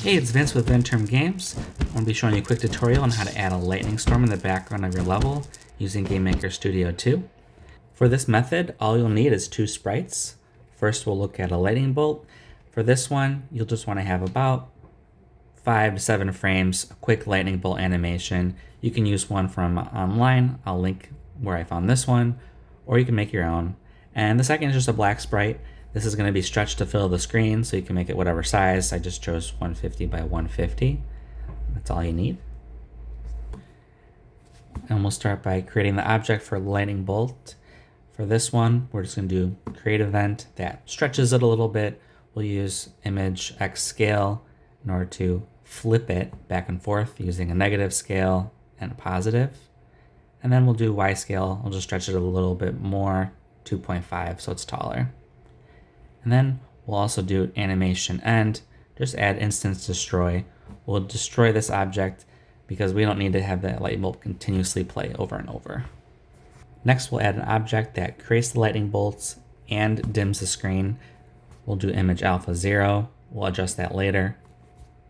Hey, it's Vince with Venterm Games. I'm going to be showing you a quick tutorial on how to add a lightning storm in the background of your level using GameMaker Studio 2. For this method, all you'll need is two sprites. First, we'll look at a lightning bolt. For this one, you'll just want to have about 5 to 7 frames, a quick lightning bolt animation. You can use one from online. I'll link where I found this one, or you can make your own. And the second is just a black sprite. This is going to be stretched to fill the screen, so you can make it whatever size. I just chose 150 by 150. That's all you need. And we'll start by creating the object for lightning bolt. For this one, we're just going to do create event that stretches it a little bit. We'll use image X scale in order to flip it back and forth using a negative scale and a positive. And then we'll do Y scale. We'll just stretch it a little bit more, 2.5, so it's taller. And then we'll also do animation end, just add instance destroy. We'll destroy this object because we don't need to have that lightning bolt continuously play over and over. Next, we'll add an object that creates the lightning bolts and dims the screen. We'll do image alpha 0. We'll adjust that later.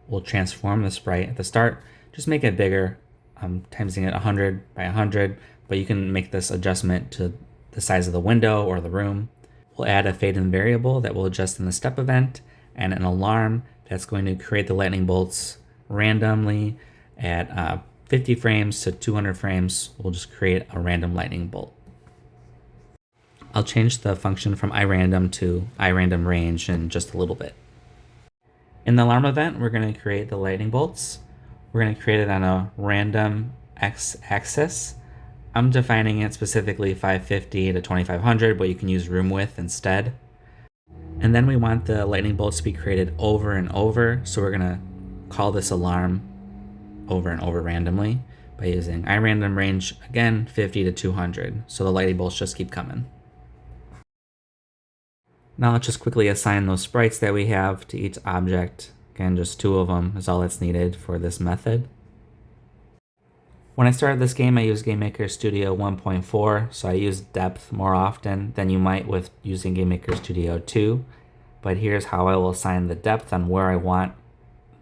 We'll transform the sprite at the start. Just make it bigger. I'm timesing it 100 by 100, but you can make this adjustment to the size of the window or the room. We'll add a fade-in variable that will adjust in the step event and an alarm that's going to create the lightning bolts randomly at 50 frames to 200 frames. We'll just create a random lightning bolt. I'll change the function from iRandom to iRandomRange in just a little bit. In the alarm event, we're going to create the lightning bolts. We're going to create it on a random x-axis. I'm defining it specifically 550 to 2500, but you can use room width instead. And then we want the lightning bolts to be created over and over, so we're going to call this alarm over and over randomly by using iRandomRange, again 50 to 200, so the lightning bolts just keep coming. Now let's just quickly assign those sprites that we have to each object. Again, just 2 of them is all that's needed for this method. When I started this game, I used GameMaker Studio 1.4, so I used depth more often than you might with using GameMaker Studio 2. But here's how I will assign the depth on where I want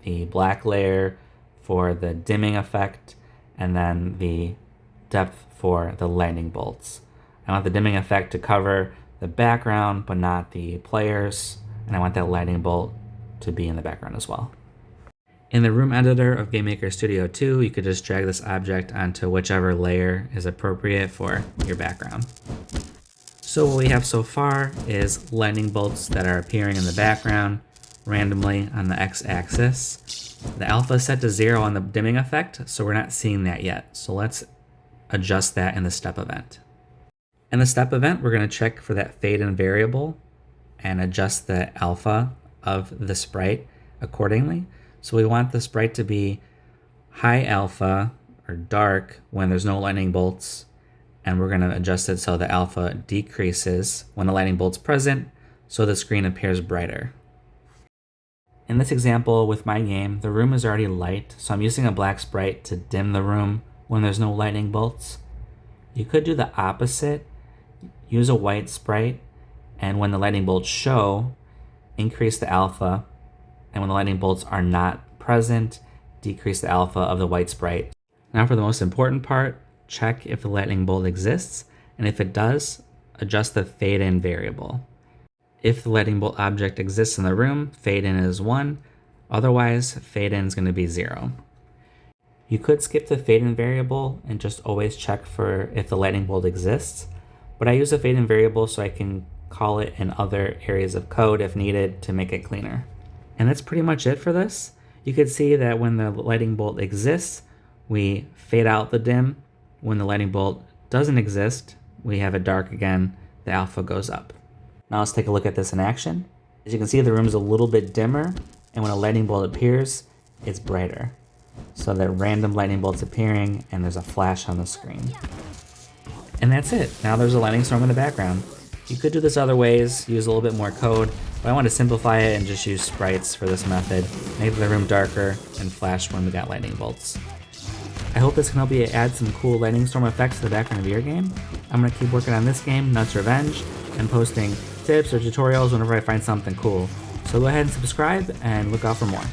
the black layer for the dimming effect, and then the depth for the lightning bolts. I want the dimming effect to cover the background, but not the players, and I want that lightning bolt to be in the background as well. In the room editor of GameMaker Studio 2, you could just drag this object onto whichever layer is appropriate for your background. So what we have so far is lightning bolts that are appearing in the background randomly on the x-axis. The alpha is set to 0 on the dimming effect, so we're not seeing that yet. So let's adjust that in the step event. In the step event, we're going to check for that fade-in variable and adjust the alpha of the sprite accordingly. So we want the sprite to be high alpha or dark when there's no lightning bolts, and we're going to adjust it so the alpha decreases when the lightning bolt's present, so the screen appears brighter. In this example with my game, the room is already light, so I'm using a black sprite to dim the room when there's no lightning bolts. You could do the opposite, use a white sprite, and when the lightning bolts show, increase the alpha, and when the lightning bolts are not present, decrease the alpha of the white sprite. Now for the most important part, check if the lightning bolt exists, and if it does, adjust the fade-in variable. If the lightning bolt object exists in the room, fade-in is 1, otherwise fade-in is going to be 0. You could skip the fade-in variable and just always check for if the lightning bolt exists, but I use a fade-in variable so I can call it in other areas of code if needed to make it cleaner. And that's pretty much it for this. You can see that when the lightning bolt exists, we fade out the dim. When the lightning bolt doesn't exist, we have it dark again, the alpha goes up. Now let's take a look at this in action. As you can see, the room is a little bit dimmer, and when a lightning bolt appears, it's brighter. So that random lightning bolt's appearing, and there's a flash on the screen. And that's it. Now there's a lightning storm in the background. You could do this other ways, use a little bit more code, but I want to simplify it and just use sprites for this method, make the room darker, and flash when we got lightning bolts. I hope this can help you add some cool lightning storm effects to the background of your game. I'm going to keep working on this game, Nuts Revenge, and posting tips or tutorials whenever I find something cool. So go ahead and subscribe and look out for more.